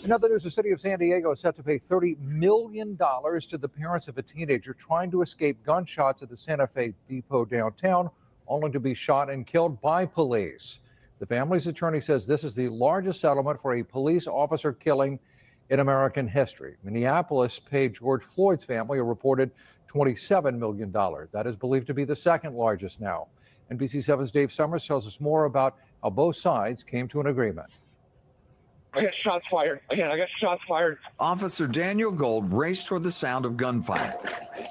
In other news, the city of San Diego is set to pay $30 million to the parents of a teenager trying to escape gunshots at the Santa Fe Depot downtown, only to be shot and killed by police. The family's attorney says this is the largest settlement for a police officer killing in American history. Minneapolis paid George Floyd's family a reported $27 million. That is believed to be the second largest now. NBC7's Dave Summers tells us more about how both sides came to an agreement. I got shots fired. Again, I got shots fired. Officer Daniel Gold raced toward the sound of gunfire.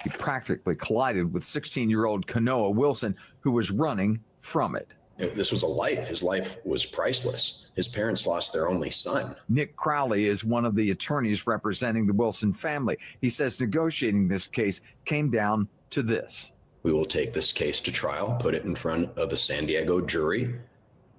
He practically collided with 16-year-old Konoa Wilson, who was running from it. This was a life. His life was priceless. His parents lost their only son. Nick Crowley is one of the attorneys representing the Wilson family. He says negotiating this case came down to this. We will take this case to trial, put it in front of a San Diego jury,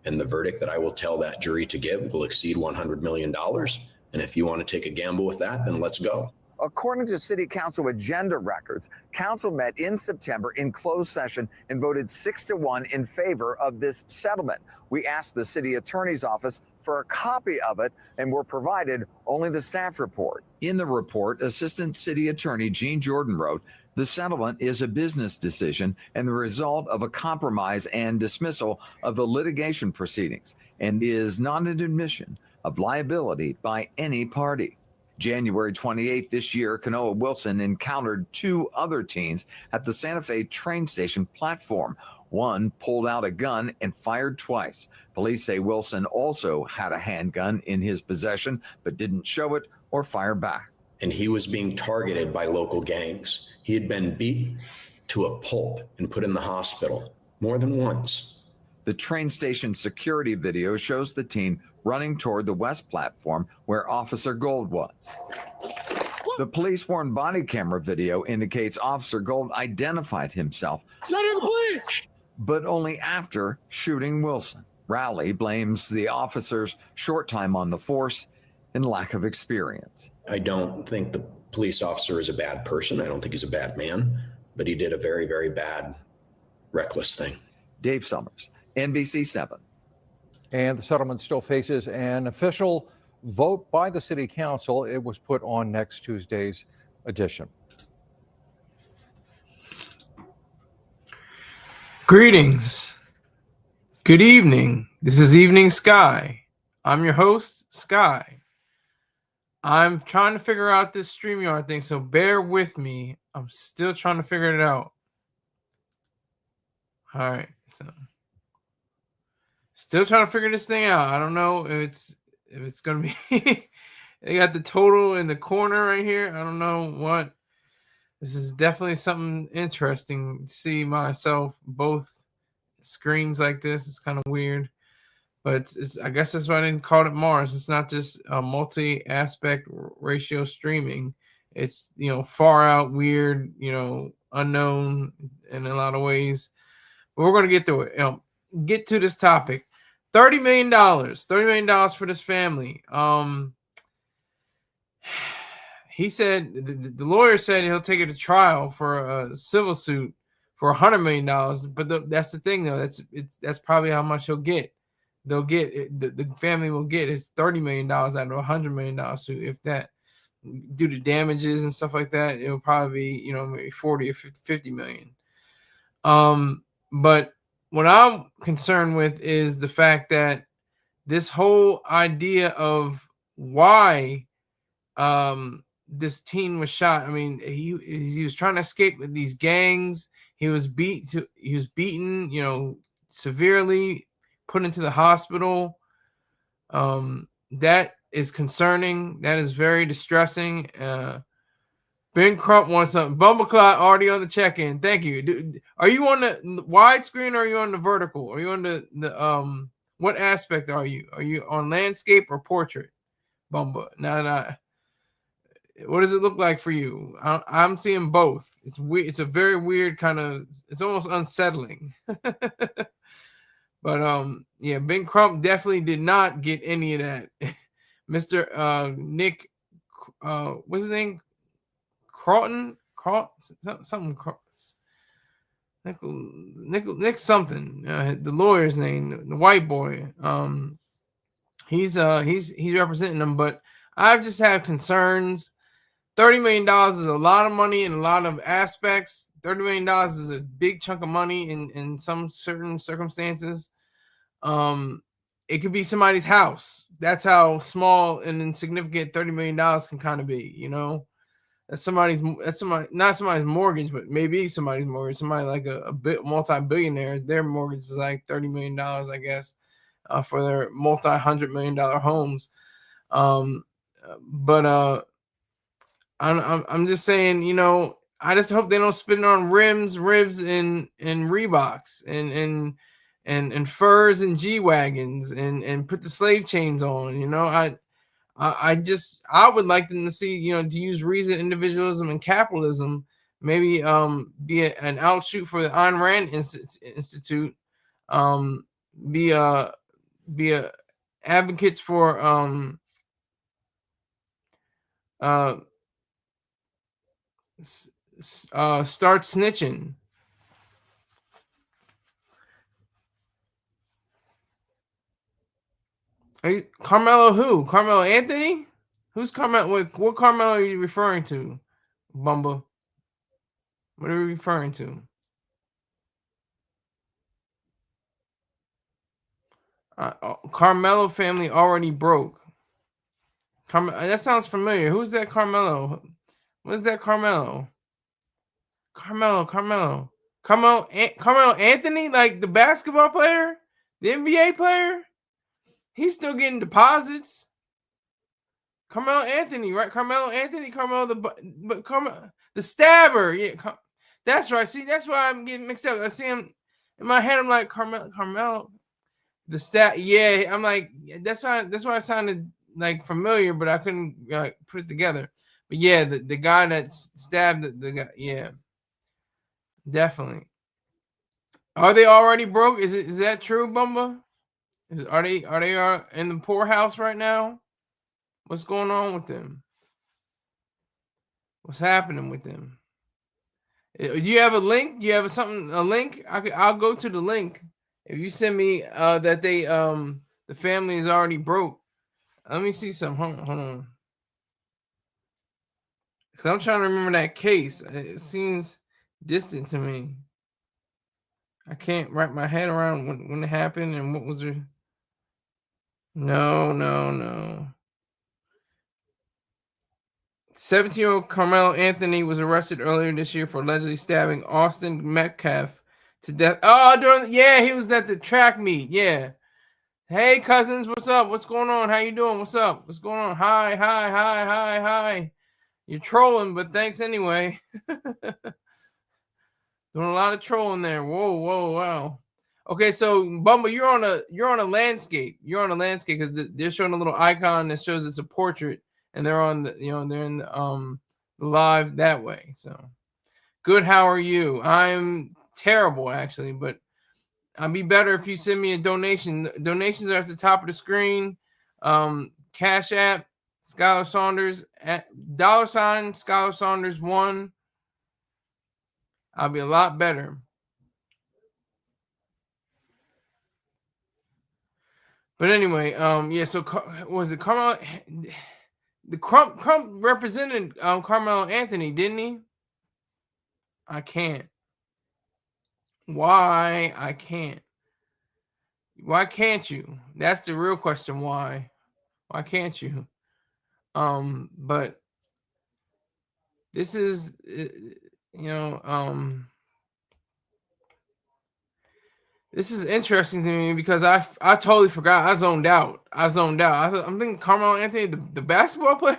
and the verdict that I will tell that jury to give will exceed $100 million. And if you want to take a gamble with that, then let's go. According to City Council agenda records, Council met in September in closed session and voted 6-1 in favor of this settlement. We asked the City Attorney's Office for a copy of it and were provided only the staff report. In the report, Assistant City Attorney Gene Jordan wrote, "The settlement is a business decision and the result of a compromise and dismissal of the litigation proceedings and is not an admission of liability by any party." January 28th this year, Konoa Wilson encountered two other teens at the Santa Fe train station platform. One pulled out a gun and fired twice. Police say Wilson also had a handgun in his possession, but didn't show it or fire back. And he was being targeted by local gangs. He had been beat to a pulp and put in the hospital more than once. The train station security video shows the teen running toward the west platform where Officer Gold was. The police-worn body camera video indicates Officer Gold identified himself, San Diego Police! but only after shooting Wilson. Rowley blames the officer's short time on the force and lack of experience. I don't think the police officer is a bad person. I don't think he's a bad man, but he did a very, very bad, reckless thing. Dave Summers, NBC7. And the settlement still faces an official vote by the city council. It was put on next Tuesday's edition. Greetings. Good evening. This is Evening Sky. I'm your host, Sky. I'm trying to figure out this StreamYard thing, so bear with me. I'm still trying to figure it out. All right, so still trying to figure this thing out. I don't know if it's gonna be. They got the total in the corner right here. I don't know what. This is definitely something interesting to see myself both screens like this. It's kind of weird, but I guess that's why I didn't call it Mars. It's not just a multi-aspect ratio streaming. It's, far out, weird, unknown in a lot of ways. But we're going to get through it. Get to this topic. $30 million. $30 million for this family. He said, the lawyer said he'll take it to trial for a civil suit for $100 million. But that's the thing, though. That's probably how much he'll get. They'll get the family will get is $30 million out of a $100 million suit. If that, due to damages and stuff like that, it'll probably be maybe 40 or 50 million. But what I'm concerned with is the fact that this whole idea of why this teen was shot. I mean, he was trying to escape these gangs. He was beaten, severely, put into the hospital. That is concerning. That is very distressing. Ben Crump wants something. Bumbleclot already on the check-in. Thank you. Are you on the widescreen or are you on the vertical? Are you on the what aspect are you? Are you on landscape or portrait? Bumba. No. What does it look like for you? I'm seeing both. It's weird. It's a very weird kind of. It's almost unsettling. But yeah, Ben Crump definitely did not get any of that. Mr. Nick, what's his name? Carlton, something. Nick something. The lawyer's name, the white boy. He's representing them, but I just have concerns. $30 million is a lot of money in a lot of aspects. $30 million is a big chunk of money in some certain circumstances. It could be somebody's house. That's how small and insignificant $30 million can kind of be, you know. That's not somebody's mortgage, but maybe somebody's mortgage. Somebody like a multi-billionaire, their mortgage is like $30 million, I guess, for their multi-$100 million homes. But I'm just saying, you know, I just hope they don't spend it on rims, ribs, and Reeboks and furs and G wagons and put the slave chains on. You know, I would like them to see, you know, to use reason, individualism, and capitalism. Maybe be an outshoot for the Ayn Rand Institute. Be a advocates for start snitching. Carmelo who? Carmelo Anthony? Who's Carmelo? What Carmelo are you referring to, Bumba? What are you referring to? Carmelo family already broke. That sounds familiar. Who's that Carmelo? What is that Carmelo? Carmelo Anthony, like the basketball player, the NBA player. He's still getting deposits. Carmelo Anthony, right? Carmelo the stabber. Yeah, that's right. See, that's why I'm getting mixed up. I see him in my head. I'm like Carmelo, the stat. Yeah, I'm like that's why it sounded like familiar, but I couldn't put it together. But yeah, the guy that stabbed the guy. Yeah, definitely. Are they already broke? Is that true, Bumba? Are they in the poorhouse right now? What's going on with them? What's happening with them? Do you have a link? Do you have a link? I'll go to the link. If you send me that they the family is already broke. Let me see some. Hold on. Cause I'm trying to remember that case. It seems distant to me. I can't wrap my head around when it happened and what was there. No. 17-year-old Carmelo Anthony was arrested earlier this year for allegedly stabbing Austin Metcalf to death. Oh, he was at the track meet. Yeah. Hey, cousins, what's up? What's going on? How you doing? What's up? What's going on? Hi. You're trolling, but thanks anyway. Doing a lot of trolling there. Whoa, wow. Okay, so Bumba, you're on a landscape. You're on a landscape because they're showing a little icon that shows it's a portrait, and they're on they're in the live that way. So good. How are you? I'm terrible actually, but I'd be better if you send me a donation. Donations are at the top of the screen. Cash App, Skylar Saunders at $ Skylar Saunders 1. I'll be a lot better. But anyway, yeah. So was it Carmelo? The Crump represented Carmelo Anthony, didn't he? I can't. Why I can't? Why can't you? That's the real question. Why can't you? But this is, this is interesting to me because I totally forgot. I zoned out. I'm thinking Carmelo Anthony, the basketball player.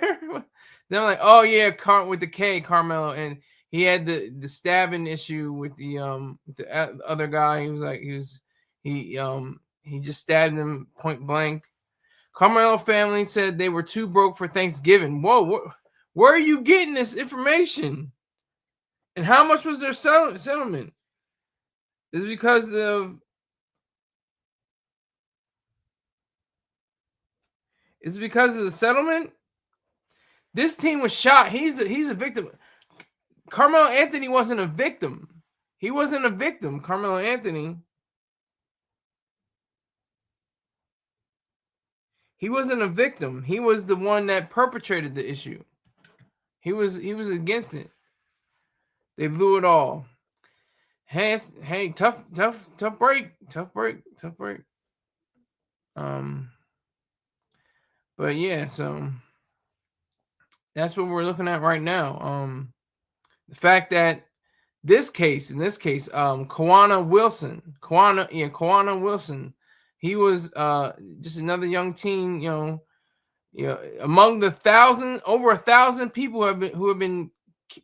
Then I'm like, oh yeah, with the K, Carmelo, and he had the stabbing issue with the other guy. He just stabbed him point blank. Carmelo family said they were too broke for Thanksgiving. Whoa, where are you getting this information? And how much was their settlement? Is it because of? Is it because of the settlement? This team was shot. He's a victim. Carmelo Anthony wasn't a victim. He wasn't a victim. Carmelo Anthony. He wasn't a victim. He was the one that perpetrated the issue. He was against it. They blew it all. Hey, tough break. But yeah, so that's what we're looking at right now. The fact that in this case, Konoa Wilson, he was just another young teen, among the over 1,000 people who have been,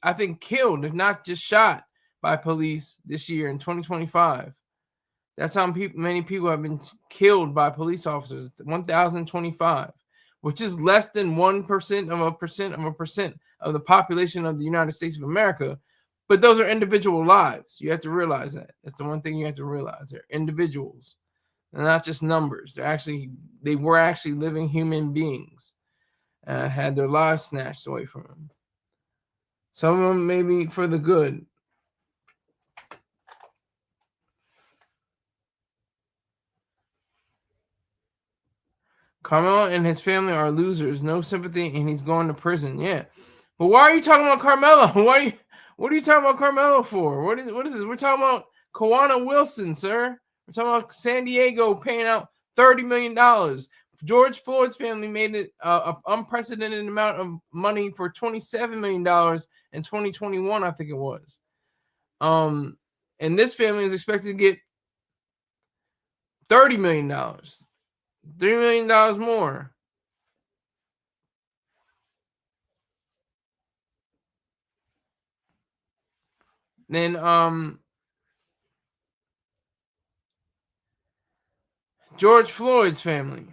I think, killed, if not just shot by police this year in 2025. That's how many people have been killed by police officers. 1,025, which is less than 1% of the population of the United States of America. But those are individual lives. You have to realize that. That's the one thing you have to realize. They're individuals. They're not just numbers. They were actually living human beings. Had their lives snatched away from them. Some of them maybe for the good. Carmelo and his family are losers. No sympathy, and he's going to prison. Yeah. But why are you talking about Carmelo? What are you talking about Carmelo for? What is this? We're talking about Konoa Wilson, sir. We're talking about San Diego paying out $30 million. George Floyd's family made it an unprecedented amount of money for $27 million in 2021, I think it was. And this family is expected to get $30 million. $3 million more. Then George Floyd's family.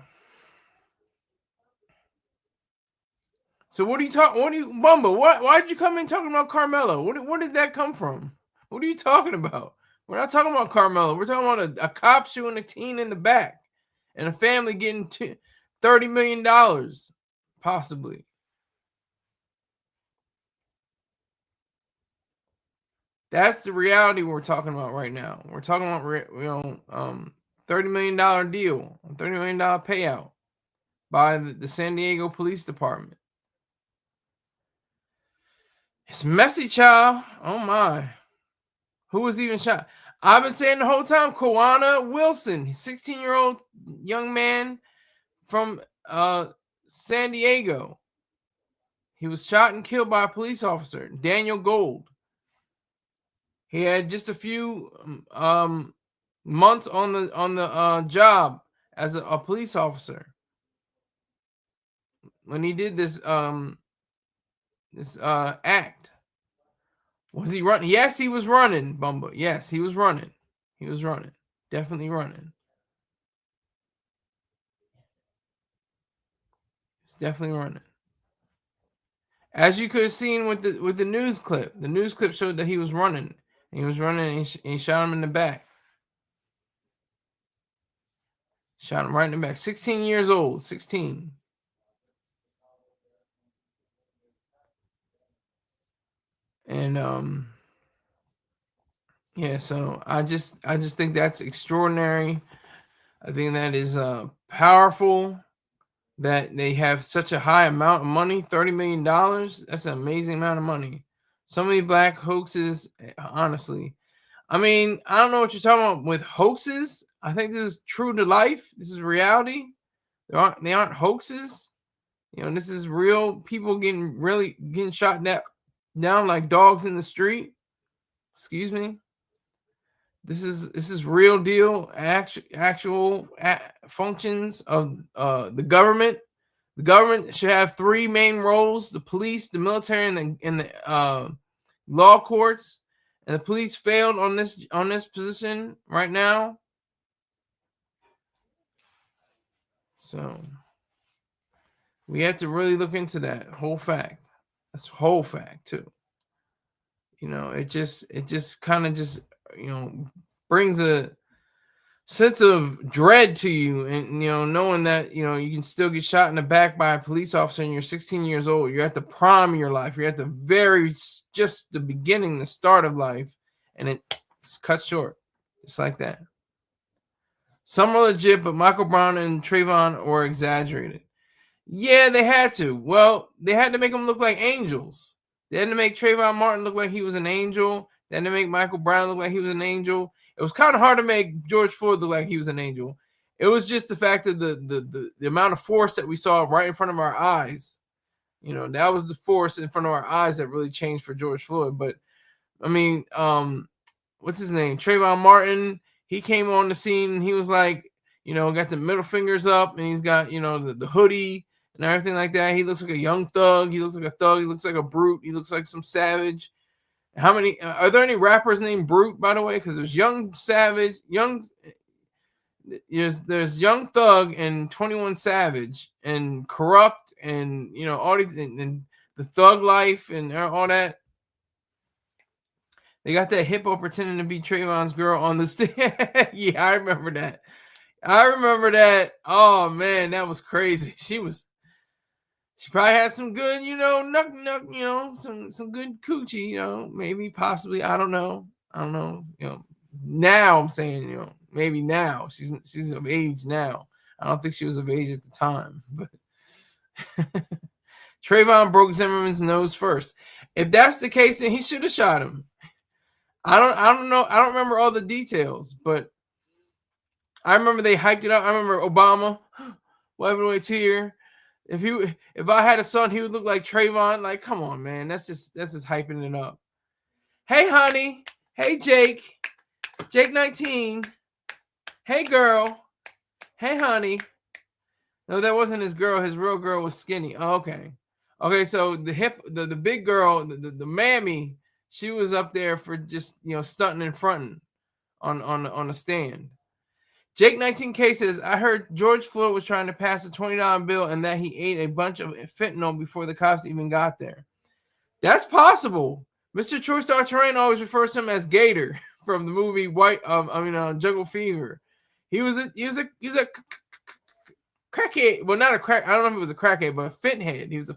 So Bumba, why'd you come in talking about Carmelo? Where did that come from? What are you talking about? We're not talking about Carmelo. We're talking about a cop shooting a teen in the back and a family getting $30 million, possibly. That's the reality we're talking about right now. We're talking about $30 million deal, $30 million payout by the San Diego Police Department. It's messy, child. Oh my. Who was even shot? I've been saying the whole time, Konoa Wilson, 16-year-old young man from San Diego. He was shot and killed by a police officer, Daniel Gold. He had just a few months on the job as a police officer when he did this act. Was he running? Yes, he was running, Bumba. Yes, he was running. He was running. Definitely running. He's definitely running. As you could have seen with the news clip. The news clip showed that he was running. He was running and he shot him in the back. Shot him right in the back. 16 years old. 16. And yeah, so I just think that's extraordinary. I think that is powerful that they have such a high amount of money, $30 million. That's an amazing amount of money. So many black hoaxes, honestly. I mean, I don't know what you're talking about with hoaxes. I think this is true to life. This is reality. They aren't hoaxes. This is real people getting shot down like dogs in the street. Excuse me. This is real deal. Actual functions of the government. The government should have three main roles: the police, the military, and the law courts. And the police failed on this position right now. So we have to really look into that whole fact. That's whole fact too. It just kind of brings a sense of dread to you, and knowing that you can still get shot in the back by a police officer and you're 16 years old. You're at the prime of your life. You're at just the beginning, the start of life, and it's cut short just like that. Some are legit, but Michael Brown and Trayvon were exaggerated. Yeah, they had to. Well, they had to make them look like angels. They had to make Trayvon Martin look like he was an angel. They had to make Michael Brown look like he was an angel. It was kind of hard to make George Floyd look like he was an angel. It was just the fact that the amount of force that we saw right in front of our eyes. You know, that was the force in front of our eyes that really changed for George Floyd. But I mean, what's his name? Trayvon Martin. He came on the scene and he was like, you know, got the middle fingers up and he's got, you know, the hoodie and everything like that. He looks like a young thug. He looks like a thug. He looks like a brute. He looks like some savage. How many are there any rappers named Brute, by the way? Because there's Young Savage, there's Young Thug and 21 Savage and Corrupt and you know all these and the Thug Life and all that. They got that hippo pretending to be Trayvon's girl on the stage. Yeah, I remember that. Oh man, that was crazy. She probably had some good, you know, you know, some good coochie, you know, maybe, possibly, I don't know, you know. Now I'm saying, you know, maybe now she's of age now. I don't think she was of age at the time, but Trayvon broke Zimmerman's nose first. If that's the case, then he should have shot him. I don't know. I don't remember all the details, but I remember they hyped it up. I remember Obama wiping away a tear. If I had a son, he would look like Trayvon. Like, come on, man. That's just hyping it up. Hey, honey. Hey, Jake. Jake 19. Hey, girl. Hey, honey. No, that wasn't his girl. His real girl was skinny. Oh, okay. Okay, so the big girl, the mammy, she was up there for just, you know, stunting and fronting on the stand. Jake 19K says, I heard George Floyd was trying to pass a $20 bill and that he ate a bunch of fentanyl before the cops even got there. That's possible. Mr. Troy Star Terrain always refers to him as Gator from the movie Jungle Fever. He was a crackhead. Well, not a crack. I don't know if it was a crackhead, but a fenthead. He was a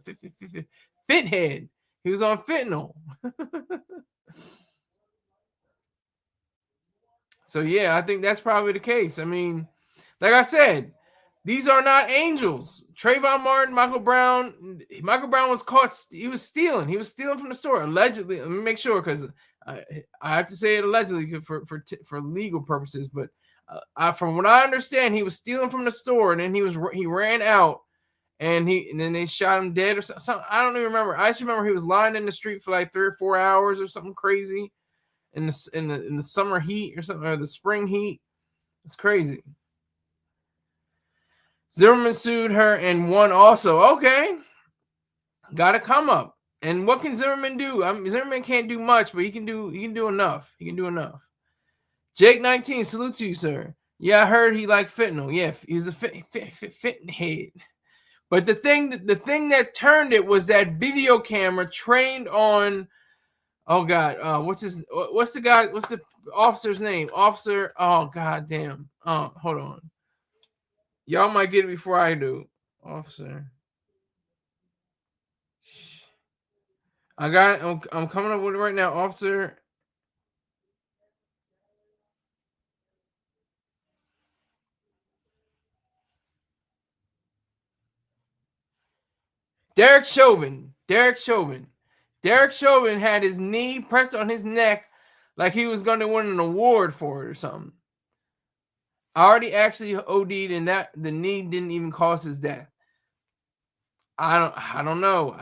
fenthead. He was on fentanyl. So, yeah, I think that's probably the case. I mean, like I said, these are not angels. Trayvon Martin, Michael Brown was caught. He was stealing. He was stealing from the store, allegedly. Let me make sure, because I have to say it allegedly for legal purposes. But from what I understand, he was stealing from the store, and then he ran out, and then they shot him dead or something. I don't even remember. I just remember he was lying in the street for like 3 or 4 hours or something crazy. In the summer heat or something, or the spring heat. It's crazy. Zimmerman sued her and won also. Okay. Got to come up. And what can Zimmerman do? Zimmerman can't do much, but he can do enough. He can do enough. Jake 19, salute to you, sir. Yeah, I heard he liked fentanyl. Yeah, he was a fentanyl head. But the thing that turned it was that video camera trained on. Oh God, what's the officer's name? Officer, oh God damn. Oh, hold on. Y'all might get it before I do. Officer. I got it. I'm coming up with it right now. Officer. Derek Chauvin. Derek Chauvin had his knee pressed on his neck like he was going to win an award for it or something. I already actually OD'd, and that the knee didn't even cause his death. I don't know.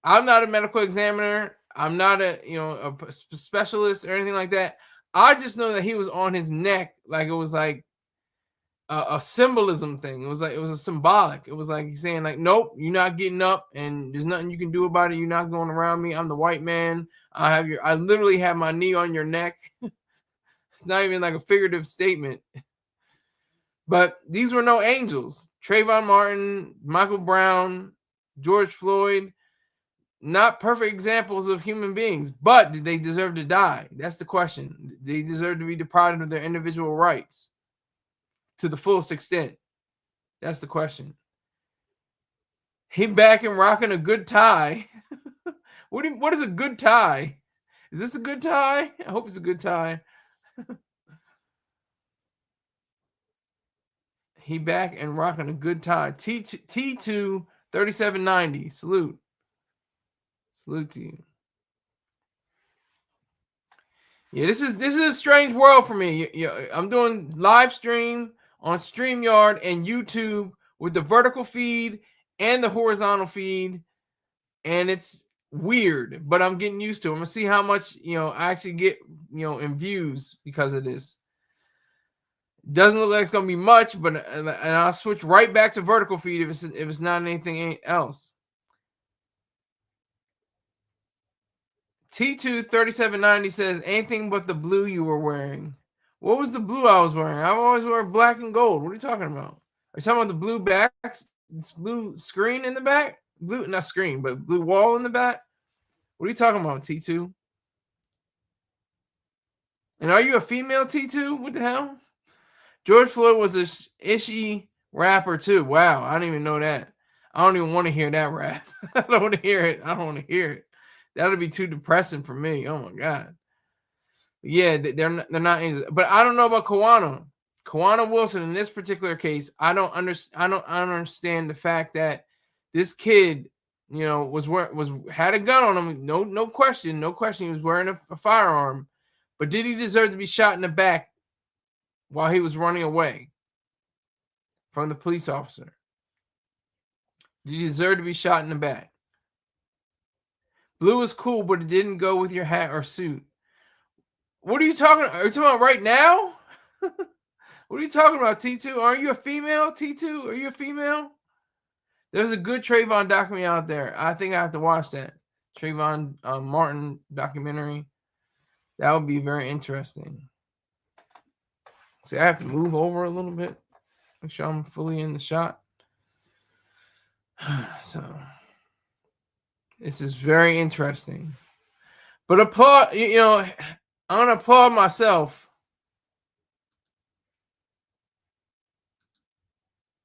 I'm not a medical examiner. I'm not a specialist or anything like that. I just know that he was on his neck like it was like a symbolism thing. It was a symbolic. It was like he's saying like, nope, you're not getting up, and there's nothing you can do about it. You're not going around me. I'm the white man. I literally have my knee on your neck. It's not even like a figurative statement. But these were no angels. Trayvon Martin, Michael Brown, George Floyd, not perfect examples of human beings, but did they deserve to die? That's the question. They deserve to be deprived of their individual rights to the fullest extent. That's the question. He back and rocking a good tie. What is a good tie? Is this a good tie? I hope it's a good tie. He back and rocking a good tie. T2 3790. Salute. Salute to you. Yeah, this is a strange world for me. I'm doing live stream on StreamYard and YouTube with the vertical feed and the horizontal feed, and it's weird, but I'm getting used to it. I'm gonna see how much I actually get in views because of this. Doesn't look like it's gonna be much, but and I'll switch right back to vertical feed if it's not anything else. T2 3790 says anything but the blue you were wearing. What was the blue I was wearing? I always wear black and gold. What are you talking about? Are you talking about the blue backs? This blue screen in the back? Blue, not screen, but blue wall in the back? What are you talking about, T2? And are you a female, T2? What the hell? George Floyd was a ishy rapper too. Wow, I didn't even know that. I don't even want to hear that rap. I don't want to hear it. I don't want to hear it. That would be too depressing for me. Oh my god. Yeah, they're not. But I don't know about Konoa Wilson in this particular case. I don't understand the fact that this kid, had a gun on him. No question. He was wearing a firearm. But did he deserve to be shot in the back while he was running away from the police officer? Did he deserve to be shot in the back? Blue is cool, but it didn't go with your hat or suit. What are you talking about? Are you talking about right now? What are you talking about, T2? Are you a female, T2? Are you a female? There's a good Trayvon documentary out there. I think I have to watch that. Trayvon Martin documentary. That would be very interesting. See, I have to move over a little bit. Make sure I'm fully in the shot. So, this is very interesting. But applaud, I'm going to applaud myself.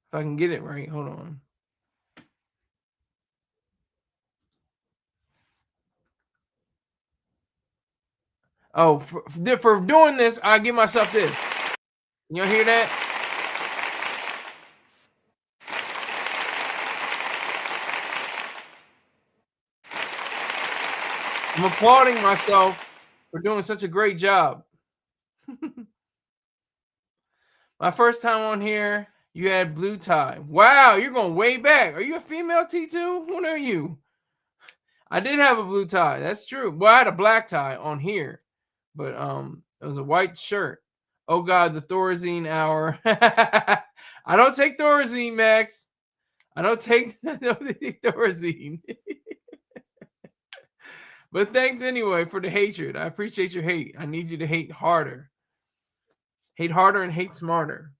If I can get it right. Hold on. Oh, for doing this, I give myself this. You hear that? I'm applauding myself for doing such a great job. My first time on here, you had blue tie. Wow, you're going way back. Are you a female, T2? What are you? I did have a blue tie. That's true. Well, I had a black tie on here, but it was a white shirt. Oh God, the Thorazine hour. I don't take Thorazine, Max. I don't take Thorazine. But thanks anyway for the hatred. I appreciate your hate. I need you to hate harder. Hate harder and hate smarter.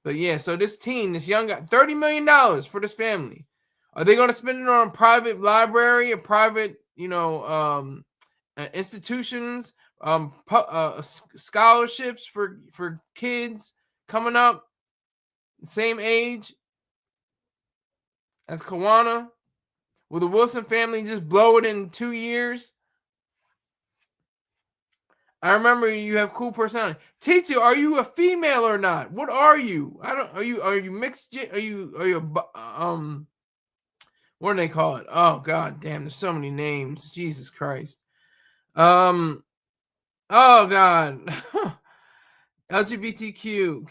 But yeah, so this young guy, $30 million for this family. Are they going to spend it on a private library, a private, institutions, scholarships for kids coming up, same age as Kawana? Will the Wilson family just blow it in 2 years? I remember you have cool personality. T2, are you a female or not? What are you? Are you mixed? Are you what do they call it? Oh God damn, there's so many names. Jesus Christ. Oh God. LGBTQ.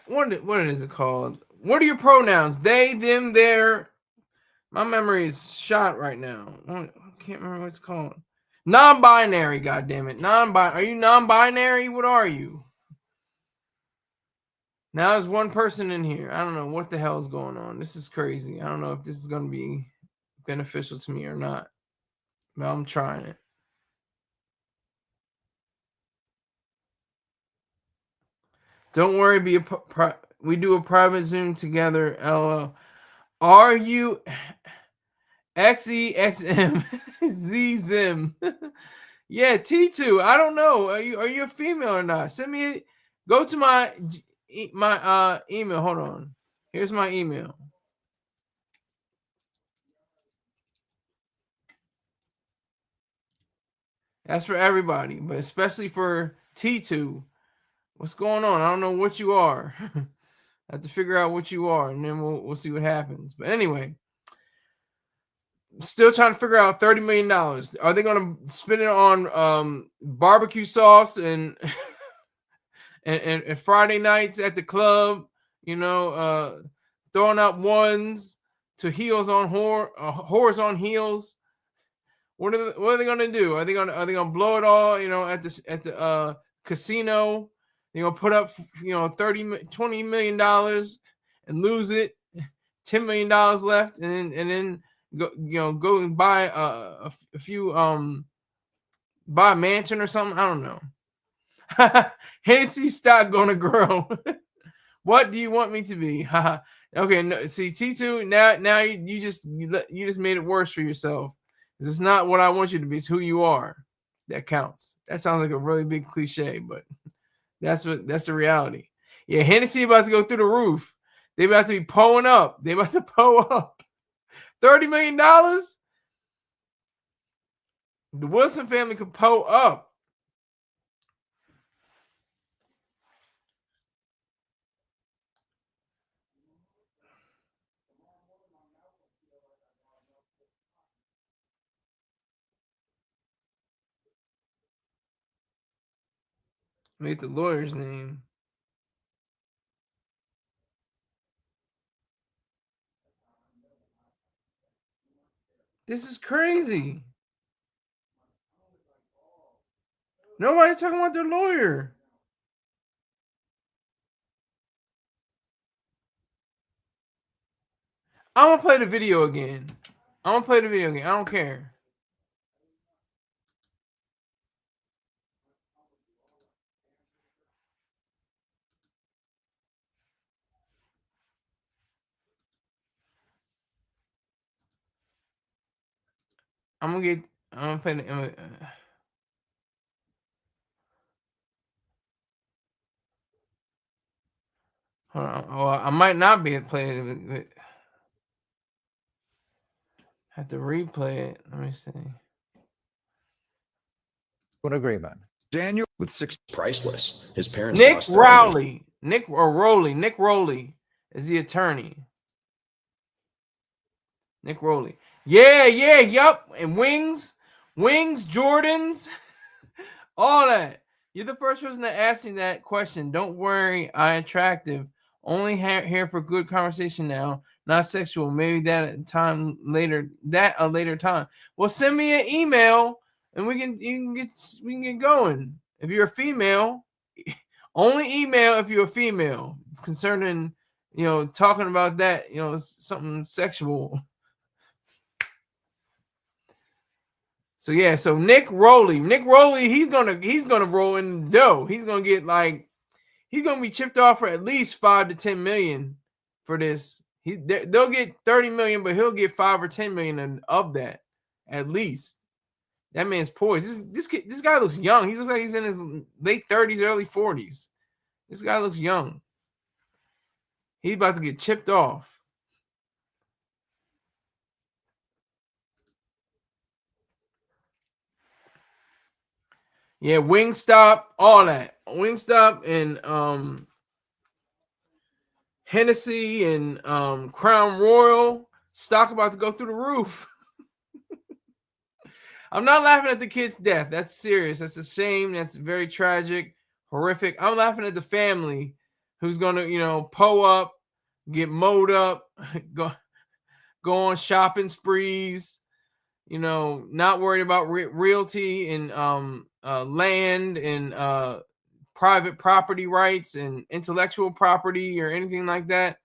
What is it called? What are your pronouns? They, them, their. My memory is shot right now. I can't remember what it's called. Non-binary, goddammit. Are you non-binary? What are you? Now there's one person in here. I don't know what the hell is going on. This is crazy. I don't know if this is going to be beneficial to me or not. But I'm trying it. Don't worry. We do a private Zoom together. LOL. Are you XEXM ZZim? Yeah, T2. I don't know. Are you a female or not? Send me. Go to my email. Hold on. Here's my email. That's for everybody, but especially for T2. What's going on? I don't know what you are. I have to figure out what you are, and then we'll see what happens. But anyway, still trying to figure out $30 million. Are they going to spend it on barbecue sauce and, and Friday nights at the club? Throwing out ones to heels on whores on heels. What are they going to do? Are they going to blow it all? At the casino. They're going to put up $20 million and lose it. $10 million left, and then go and buy a few buy a mansion or something. I don't know. Hennessy stock gonna grow. What do you want me to be? Okay, no, see T2. Now you just made it worse for yourself. It's not what I want you to be. It's who you are that counts. That sounds like a really big cliche, but that's the reality. Yeah, Hennessy about to go through the roof. They about to be pulling up. They about to pull up. $30 million? The Wilson family could pull up. Make the lawyer's name. This is crazy. Nobody's talking about their lawyer. I'm gonna play the video again. I don't care. I'm gonna play the. Hold on. Oh, I might not be able to play it. Have to replay it. Let me see. An agreement. Daniel with 6 Priceless. His parents Nick lost their only Rowley. Nick Rowley is the attorney. Nick Rowley. Yup. And wings, Jordans, all that. You're the first person to ask me that question. Don't worry, I'm attractive. Only here for good conversation now, not sexual. Maybe that a later time. Well, send me an email and we can get going. If you're a female, only email if you're a female. It's concerning, talking about that, something sexual. So yeah, so Nick Rowley, he's gonna roll in the dough. He's gonna be chipped off for at least 5 to 10 million for this. They'll get 30 million, but he'll get 5 or 10 million of that at least. That man's poised. This guy looks young. He looks like he's in his late 30s, early 40s. This guy looks young. He's about to get chipped off. Yeah, Wingstop, all that. Wingstop and Hennessy and Crown Royal stock about to go through the roof. I'm not laughing at the kid's death. That's serious. That's a shame. That's very tragic, horrific. I'm laughing at the family who's gonna, pull up, get mowed up, go on shopping sprees. Not worried about realty and land and private property rights and intellectual property or anything like that.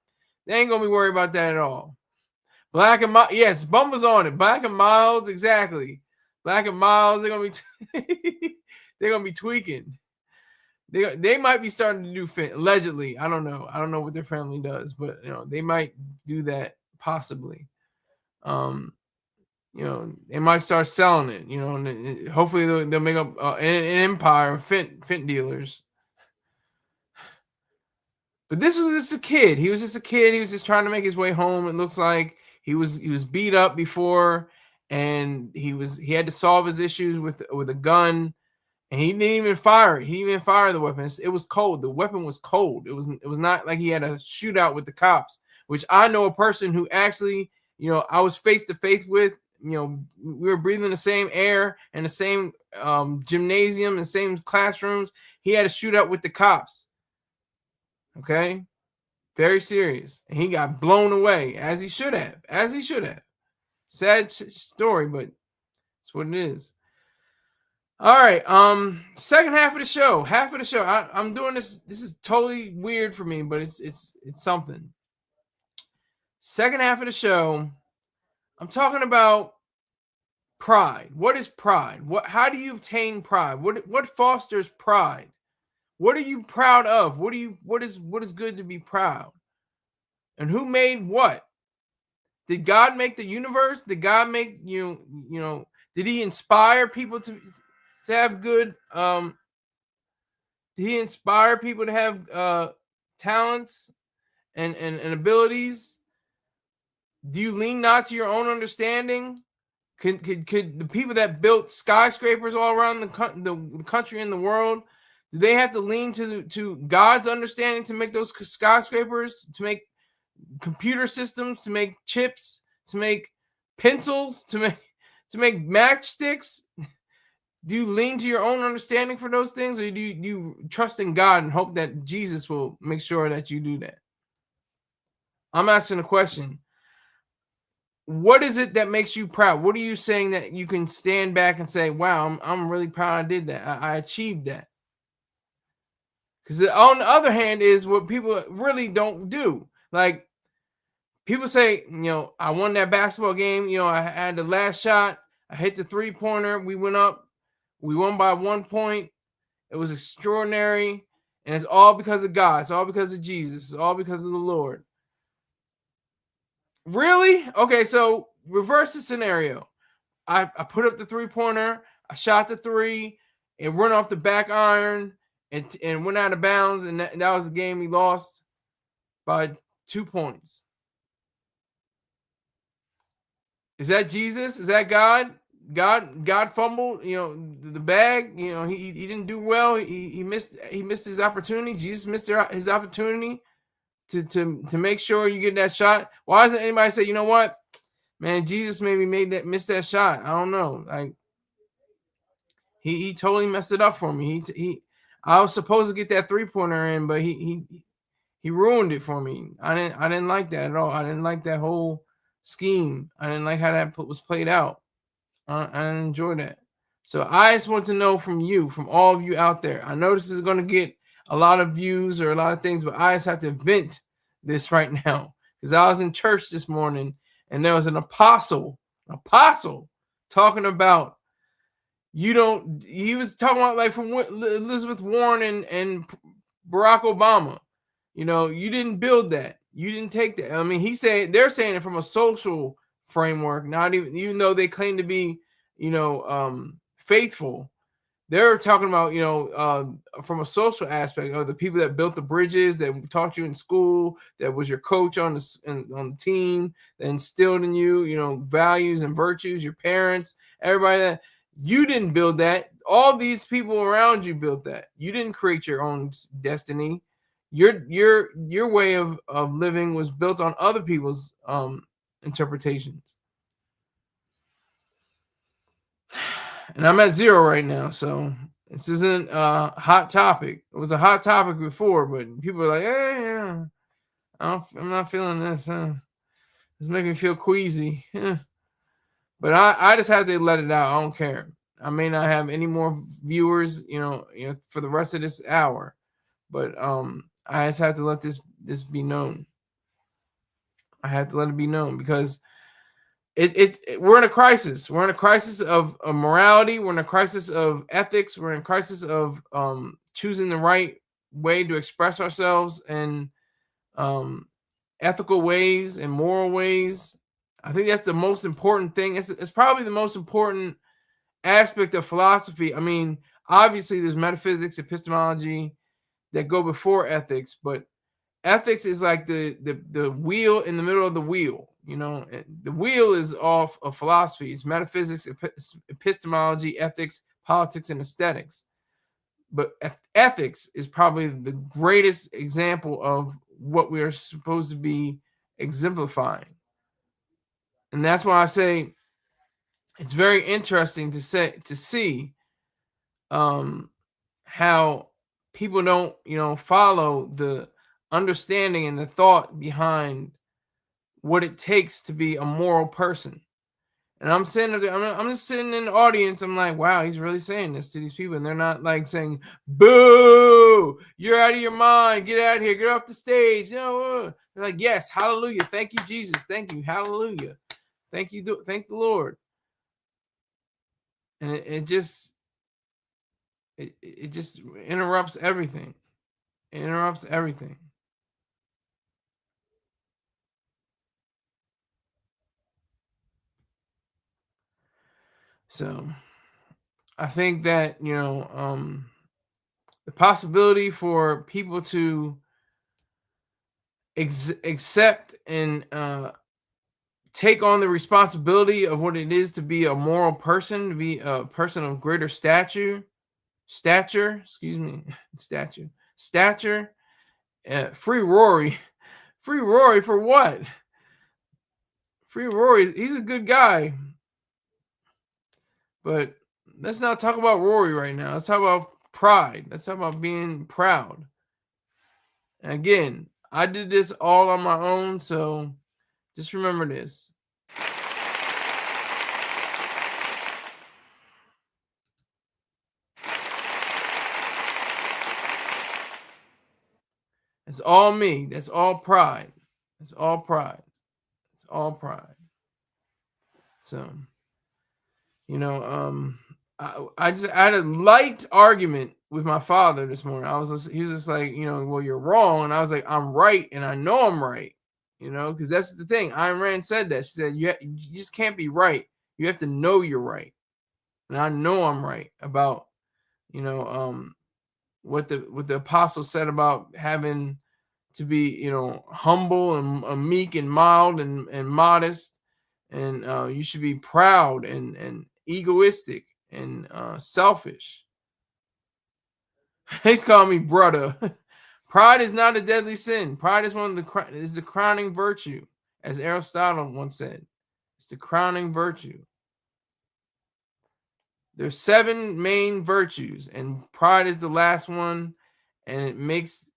They ain't gonna be worried about that at all. Black and Mild, yes, Bumba's on it. Black and Milds, exactly. Black and Milds, they're gonna be tweaking. They might be starting to do allegedly. I don't know. I don't know what their family does, but they might do that possibly. They might start selling it, and hopefully they'll make up an empire of fent dealers. But this was just a kid. He was just a kid. He was just trying to make his way home. It looks like he was beat up before, and he had to solve his issues with a gun, and he didn't even fire it. He didn't even fire the weapon. It was cold. The weapon was cold. It was not like he had a shootout with the cops, which I know a person who actually, I was face to face with. We were breathing the same air and the same gymnasium and same classrooms. He had a shootout with the cops. Okay, very serious, and he got blown away as he should have. Sad story, but it's what it is. All right, second half of the show. I'm doing this. This is totally weird for me, but it's something. Second half of the show, I'm talking about pride. What is pride? How do you obtain pride? What fosters pride? What are you proud of? What is good to be proud? And who made what? Did God make the universe? Did God make did he inspire people to have good did he inspire people to have talents and abilities? Do you lean not to your own understanding? Could the people that built skyscrapers all around the country and the world, do they have to lean to God's understanding to make those skyscrapers, to make computer systems, to make chips, to make pencils, to make matchsticks? Do you lean to your own understanding for those things, or do you trust in God and hope that Jesus will make sure that you do that? I'm asking a question. What is it that makes you proud? What are you saying that you can stand back and say, wow, I'm really proud I did that. I achieved that. Because on the other hand is what people really don't do. Like, people say, I won that basketball game. I had the last shot. I hit the 3-pointer. We went up. We won by 1 point. It was extraordinary. And it's all because of God. It's all because of Jesus. It's all because of the Lord. Really? Okay, so reverse the scenario. I put up the 3-pointer. I shot the 3. It run off the back iron and went out of bounds. And that was the game we lost by 2 points. Is that Jesus? Is that God? God fumbled, the bag. He didn't do well. He missed his opportunity. Jesus missed his opportunity to make sure you get that shot. Why doesn't anybody say, you know what, man, Jesus maybe missed that shot? I don't know. Like, he totally messed it up for me. I was supposed to get that 3-pointer in, but he ruined it for me. I didn't like that at all. I didn't like that whole scheme. I didn't like how that was played out. I didn't enjoy that. So I just want to know from you, from all of you out there. I know this is going to get a lot of views or a lot of things, but I just have to vent this right now, because I was in church this morning and there was an apostle talking about, he was talking about, like, from Elizabeth Warren and Barack Obama. You didn't build that. You didn't take that. I mean, they're saying it from a social framework, not even though they claim to be, faithful. They're talking about, from a social aspect of the people that built the bridges, that taught you in school, that was your coach on the team, that instilled in you, values and virtues, your parents, everybody. That you didn't build that. All these people around you built that. You didn't create your own destiny. Your way of living was built on other people's interpretations. And I'm at 0 right now, so this isn't a hot topic. It was a hot topic before, but people are like, hey, yeah, I'm not feeling this. It's making me feel queasy. But I just have to let it out. I don't care. I may not have any more viewers, for the rest of this hour, but I just have to let this be known. I have to let it be known, because we're in a crisis. We're in a crisis of morality. We're in a crisis of ethics. We're in a crisis of choosing the right way to express ourselves and ethical ways and moral ways. I think that's the most important thing. It's probably the most important aspect of philosophy. I mean, obviously there's metaphysics, epistemology that go before ethics, but ethics is like the wheel in the middle of the wheel. You know, the wheel is off of philosophy. It's metaphysics, epistemology, ethics, politics, and aesthetics. But ethics is probably the greatest example of what we are supposed to be exemplifying. And that's why I say it's very interesting to see how people don't, follow the understanding and the thought behind what it takes to be a moral person. And I'm sitting up there, I'm just sitting in the audience. I'm like, wow, he's really saying this to these people. And they're not like saying, boo, you're out of your mind. Get out of here. Get off the stage. They're like, yes, hallelujah. Thank you, Jesus. Thank you. Hallelujah. Thank you. Thank the Lord. And it just interrupts everything. It interrupts everything. So I think that, the possibility for people to accept and take on the responsibility of what it is to be a moral person, to be a person of greater stature, free Rory for what? Free Rory, he's a good guy. But let's not talk about Rory right now. Let's talk about pride. Let's talk about being proud. And again, I did this all on my own, so just remember this. It's all me. That's all pride. It's all pride. It's all pride. So, I had a light argument with my father this morning. He was just like, well, you're wrong. And I was like, I'm right. And I know I'm right, because that's the thing. Ayn Rand said that. She said, you just can't be right. You have to know you're right. And I know I'm right about, what the apostle said about having to be, humble and meek and mild and modest. And you should be proud and egoistic and selfish. He's calling me brother. Pride is not a deadly sin. Pride is is the crowning virtue, as Aristotle once said. It's the crowning virtue. There's 7 main virtues, and pride is the last one, and it makes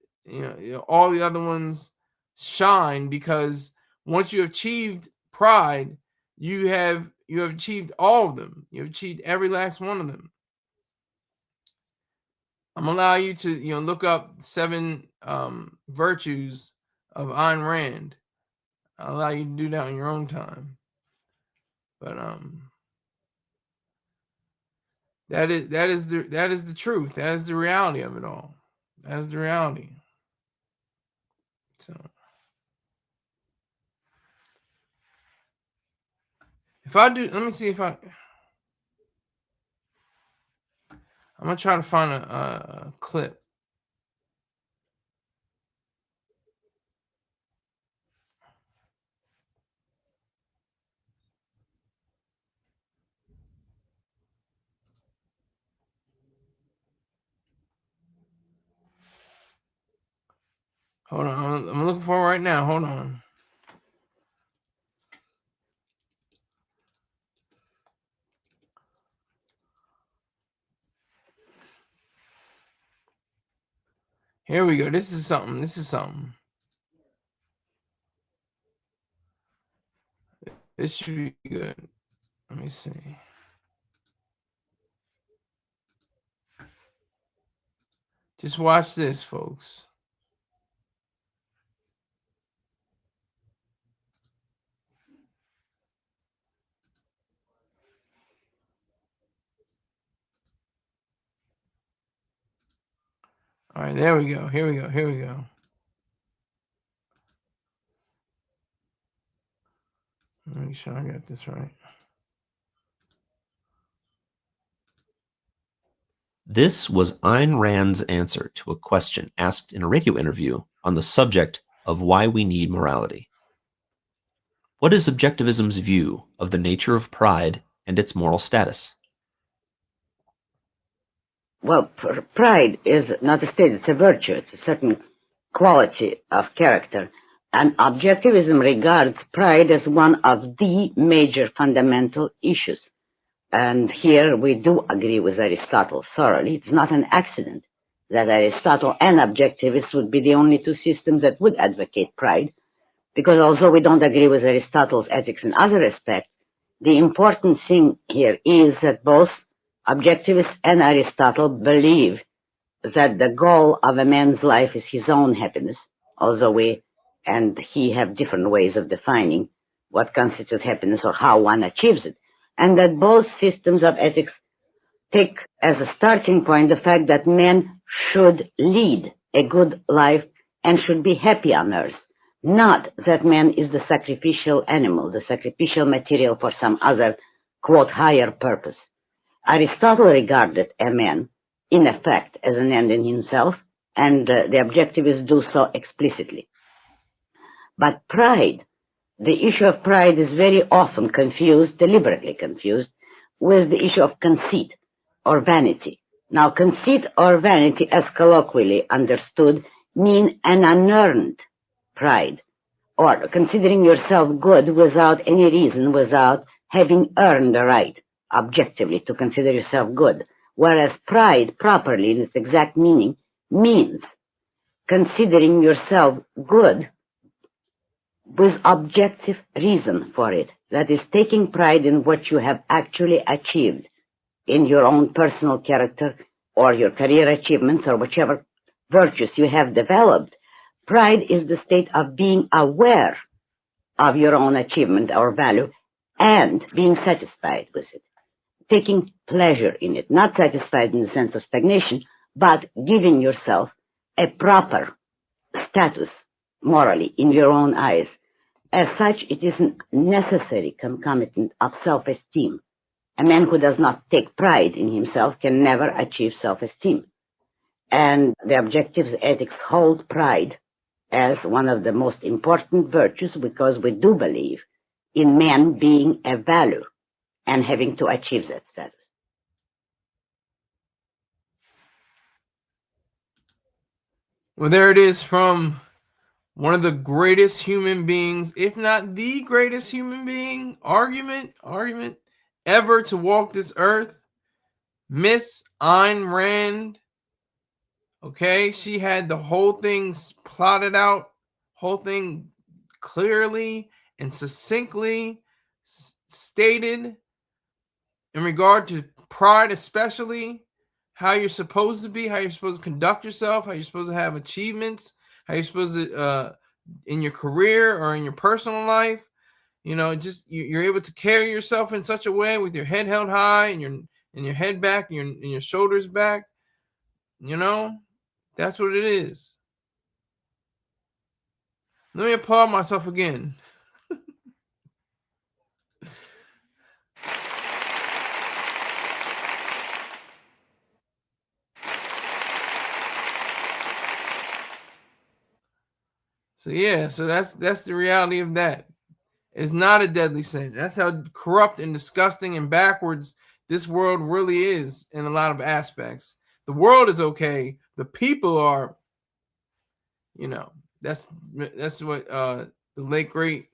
all the other ones shine, because once you have achieved pride, you have achieved all of them. You've achieved every last one of them. I'm gonna allow you to look up 7 virtues of Ayn Rand. I'll allow you to do that on your own time. But that is the truth. That is the reality of it all. That is the reality. So if I do, let me see if I'm gonna try to find a clip. Hold on, I'm looking for it right now. Hold on. Here we go. This is something. This should be good. Let me see. Just watch this, folks. All right, there we go. Here we go. Make sure I got this right. This was Ayn Rand's answer to a question asked in a radio interview on the subject of why we need morality. What is objectivism's view of the nature of pride and its moral status? Well, pride is not a state, it's a virtue. It's a certain quality of character. And objectivism regards pride as one of the major fundamental issues. And here we do agree with Aristotle thoroughly. It's not an accident that Aristotle and objectivists would be the only two systems that would advocate pride, because although we don't agree with Aristotle's ethics in other respects, the important thing here is that both objectivists and Aristotle believe that the goal of a man's life is his own happiness, although we and he have different ways of defining what constitutes happiness or how one achieves it, and that both systems of ethics take as a starting point the fact that men should lead a good life and should be happy on earth, not that man is the sacrificial animal, the sacrificial material for some other, quote, higher purpose. Aristotle regarded a man, in effect, as an end in himself, and the objectivists do so explicitly. But pride, the issue of pride is very often confused, deliberately confused, with the issue of conceit or vanity. Now, conceit or vanity, as colloquially understood, mean an unearned pride, or considering yourself good without any reason, without having earned the right, objectively, to consider yourself good. Whereas pride, properly, in its exact meaning, means considering yourself good with objective reason for it. That is, taking pride in what you have actually achieved in your own personal character or your career achievements or whichever virtues you have developed. Pride is the state of being aware of your own achievement or value and being satisfied with it, taking pleasure in it, not satisfied in the sense of stagnation, but giving yourself a proper status morally in your own eyes. As such, it is a necessary concomitant of self-esteem. A man who does not take pride in himself can never achieve self-esteem. And the objectives ethics hold pride as one of the most important virtues because we do believe in man being a value and having to achieve that status. Well, there it is from one of the greatest human beings, if not the greatest human being, argument ever to walk this earth, Miss Ayn Rand. Okay, she had the whole thing plotted out, whole thing clearly and succinctly stated in regard to pride, especially how you're supposed to be, how you're supposed to conduct yourself, how you're supposed to have achievements, how you're supposed to in your career or in your personal life, you know, just you're able to carry yourself in such a way with your head held high and your head back and your shoulders back. You know, that's what it is. Let me applaud myself again. So yeah, so that's the reality of that. It's not a deadly sin. That's how corrupt and disgusting and backwards this world really is in a lot of aspects. The world is okay. The people are, you know, that's what the late great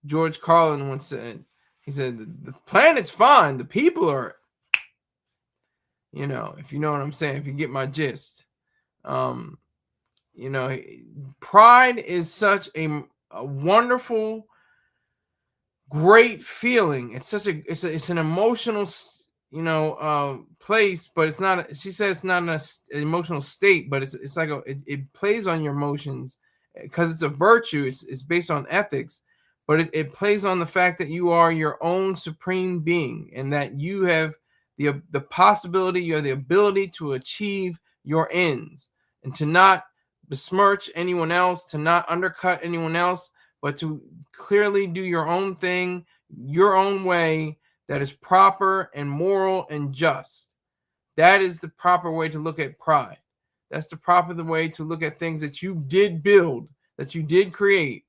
George Carlin once said. He said the planet's fine. The people are, you know, if you know what I'm saying, if you get my gist. You know, pride is such a wonderful, great feeling. It's such it's an emotional, you know, place, but it's not. She says it's not an emotional state, but it's like it plays on your emotions because it's a virtue. It's based on ethics, but it plays on the fact that you are your own supreme being and that you have the possibility, you have the ability to achieve your ends and to not besmirch anyone else, to not undercut anyone else, but to clearly do your own thing, your own way that is proper and moral and just. That is the proper way to look at pride. That's the proper way to look at things that you did build, that you did create.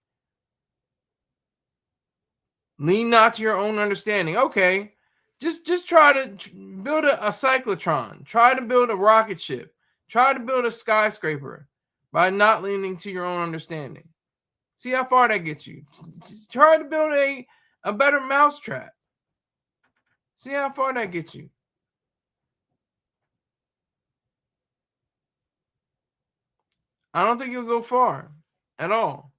Lean not to your own understanding. Okay, just try to build a cyclotron. Try to build a rocket ship. Try to build a skyscraper by not leaning to your own understanding. See how far that gets you. Just try to build a better mousetrap. See how far that gets you. I don't think you'll go far at all.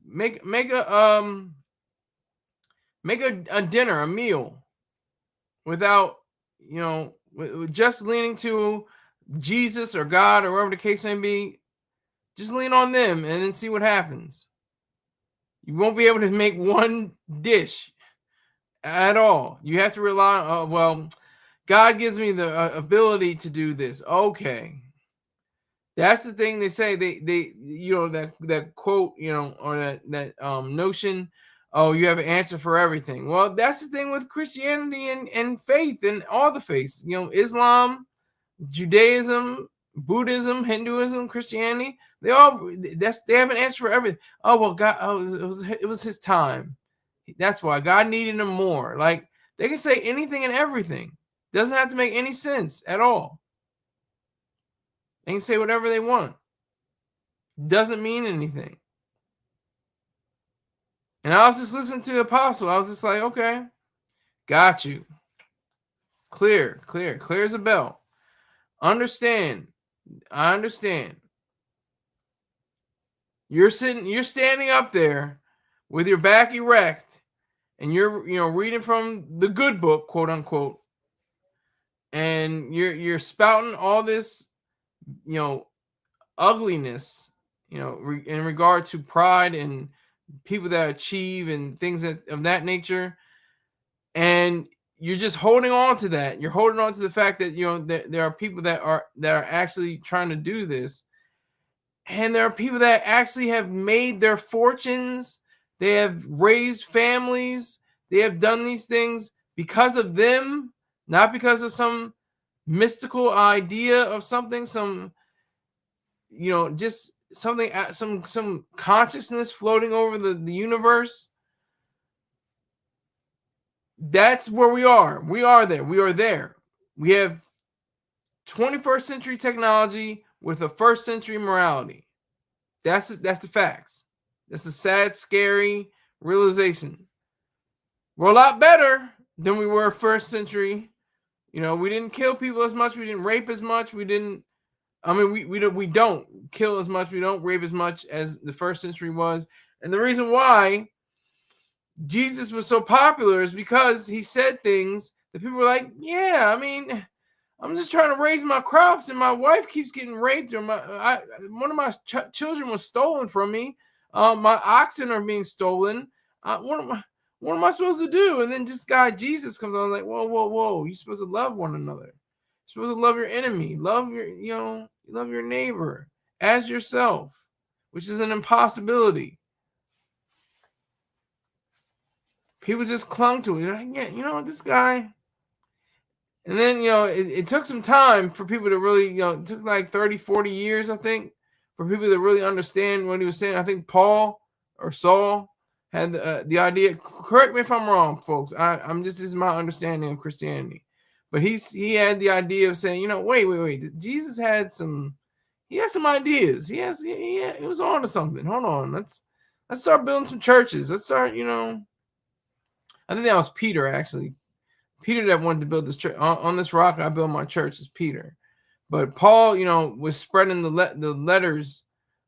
Make a dinner, a meal, without, with just leaning to Jesus or God or whatever the case may be. Just lean on them and then see what happens. You won't be able to make one dish at all. You have to rely on, well, God gives me the ability to do this. Okay. That's the thing they say. They that quote, or that notion, oh, you have an answer for everything. Well, that's the thing with Christianity and faith and all the faiths. Islam, Judaism, Buddhism, Hinduism, Christianity, they have an answer for everything. Oh, well, God, it was his time. That's why God needed him more. Like, they can say anything and everything. Doesn't have to make any sense at all. They can say whatever they want. Doesn't mean anything. And I was just listening to the apostle. I was just like, okay, got you. Clear as a bell. I understand. You're standing up there with your back erect, and you're reading from the good book, quote unquote, and you're spouting all this, ugliness, in regard to pride and people that achieve and things of that nature, and you're just holding on to that. You're holding on to the fact that there are people that are actually trying to do this, and there are people that actually have made their fortunes. They have raised families. They have done these things because of them, not because of some mystical idea of something, just something, some consciousness floating over the universe. That's where we are. We are there. We have 21st century technology with a first century morality. That's the facts. That's a sad, scary realization. We're a lot better than we were first century. We didn't kill people as much. We didn't rape as much. We don't kill as much. We don't rape as much as the first century was. And the reason why Jesus was so popular is because he said things that people were like, yeah, I'm just trying to raise my crops and my wife keeps getting raped, or one of my children was stolen from me. My oxen are being stolen. What am I supposed to do? And then this guy, Jesus, comes on like, whoa. You're supposed to love one another. You're supposed to love your enemy. Love your neighbor as yourself, which is an impossibility. People just clung to it. Yeah, this guy. And then, it took some time for people to really, it took like 30, 40 years, I think, for people to really understand what he was saying. I think Paul or Saul had the idea. Correct me if I'm wrong, folks. This is my understanding of Christianity. But he had the idea of saying, wait. Jesus had some ideas. He was on to something. Hold on. Let's start building some churches. Let's start, I think that was Peter, actually. Peter that wanted to build this church. On this rock I build my church is Peter. But Paul, was spreading the letters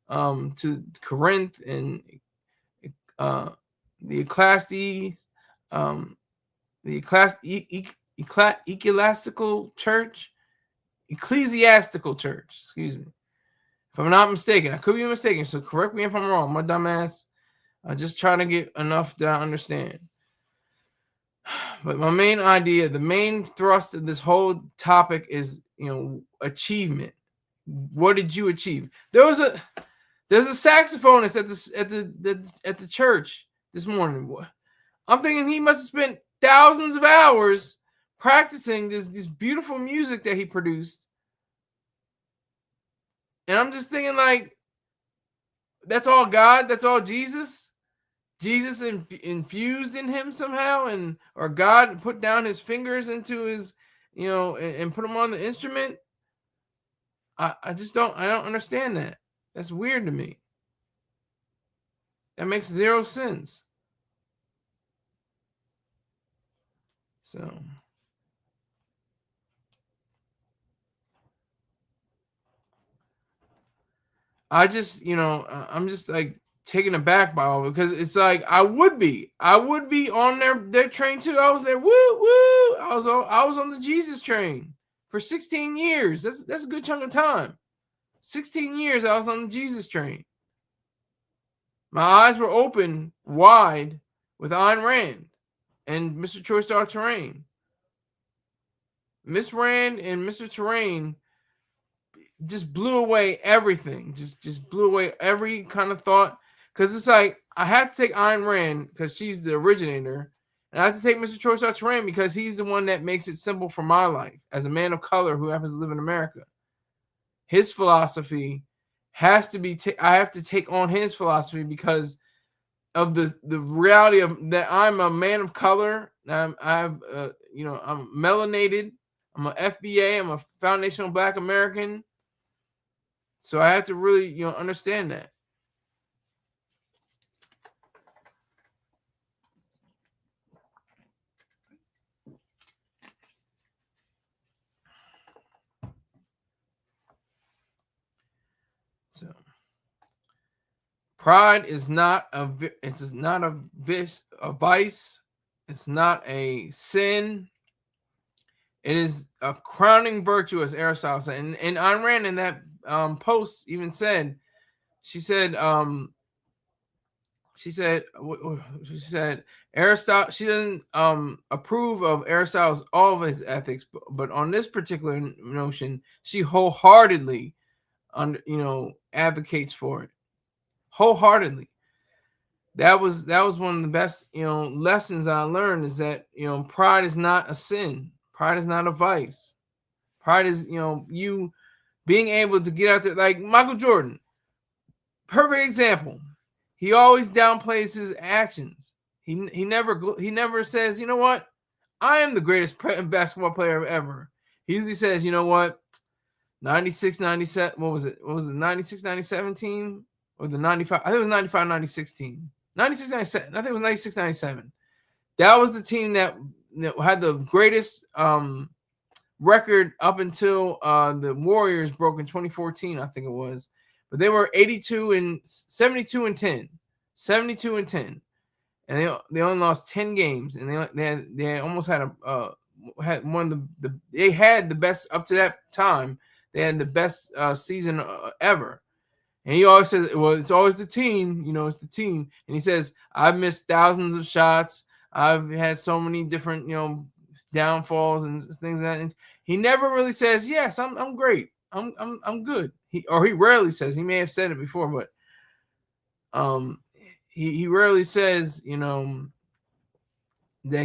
to Corinth and the ecclesiastical church, excuse me. If I'm not mistaken, I could be mistaken, so correct me if I'm wrong. My dumbass, I'm just trying to get enough that I understand. But my main idea, the main thrust of this whole topic is, achievement. What did you achieve? There's a saxophonist at the church this morning. I'm thinking he must have spent thousands of hours practicing this beautiful music that he produced. And I'm just thinking, like, that's all God? That's all Jesus? Jesus infused in him somehow, or God put down his fingers into his, and put them on the instrument? I just don't understand that. That's weird to me. That makes zero sense. So I just, I'm just like taken aback by all of it, because it's like I would be on their train too. I was there, woo woo. I was on the Jesus train for 16 years. That's a good chunk of time. 16 years I was on the Jesus train. My eyes were open wide with Ayn Rand and Mr. Choice Star Terrain. Miss Rand and Mr. Terrain just blew away everything. Just blew away every kind of thought. Because it's like, I had to take Ayn Rand because she's the originator. And I have to take Mr. Choice Star Terrain because he's the one that makes it simple for my life as a man of color who happens to live in America. His philosophy has to be, I have to take on his philosophy because of the reality of that I'm a man of color. I'm melanated. I'm an FBA. I'm a foundational Black American. So I have to really, understand that. So pride is not a vice. It's not a sin. It is a crowning virtue, as Aristotle said. And Ayn Rand in that post even said, she said Aristotle, she doesn't approve of Aristotle's all of his ethics, but on this particular notion, she wholeheartedly advocates for it. Wholeheartedly. That was one of the best lessons I learned, is that pride is not a sin. Pride is not a vice. Pride is you being able to get out there, like Michael Jordan. Perfect example. He always downplays his actions. He never says, you know what, I am the greatest basketball player ever. He usually says, you know what, 96, 97, what was it, 96, 97 team, or the 95, I think it was 95, 96 team. 96, 97, I think it was 96, 97. That was the team that had the greatest record up until the Warriors broke in 2014, I think it was. But they were 72 and 10. 72 and 10. And they only lost 10 games. And they almost had had one of they had the best up to that time. They had the best season ever. And he always says, well, it's always the team, it's the team. And he says, I've missed thousands of shots. I've had so many different, downfalls and things like that. And he never really says, yes, I'm great. I'm good. He rarely says, he may have said it before, but he rarely says, that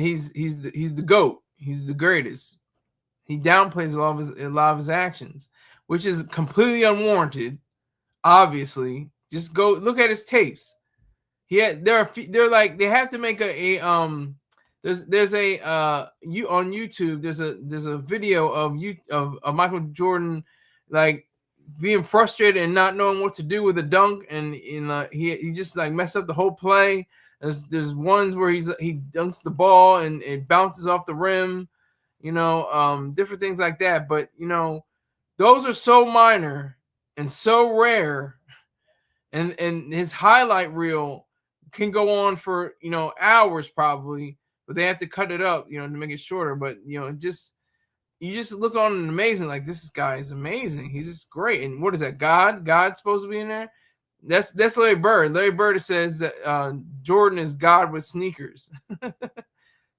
he's the GOAT. He's the greatest. He downplays a lot of his actions, which is completely unwarranted. Obviously, just go look at his tapes. They have to make there's on YouTube. There's a video of Michael Jordan like being frustrated and not knowing what to do with a dunk, and he just like messed up the whole play. There's ones where he dunks the ball and it bounces off the rim, different things like that. But those are so minor and so rare, and his highlight reel can go on for hours probably, but they have to cut it up to make it shorter. But you just look on and amazing, like, this guy is amazing. He's just great. And what is that? God's supposed to be in there? That's Larry Bird. Larry Bird says that Jordan is God with sneakers.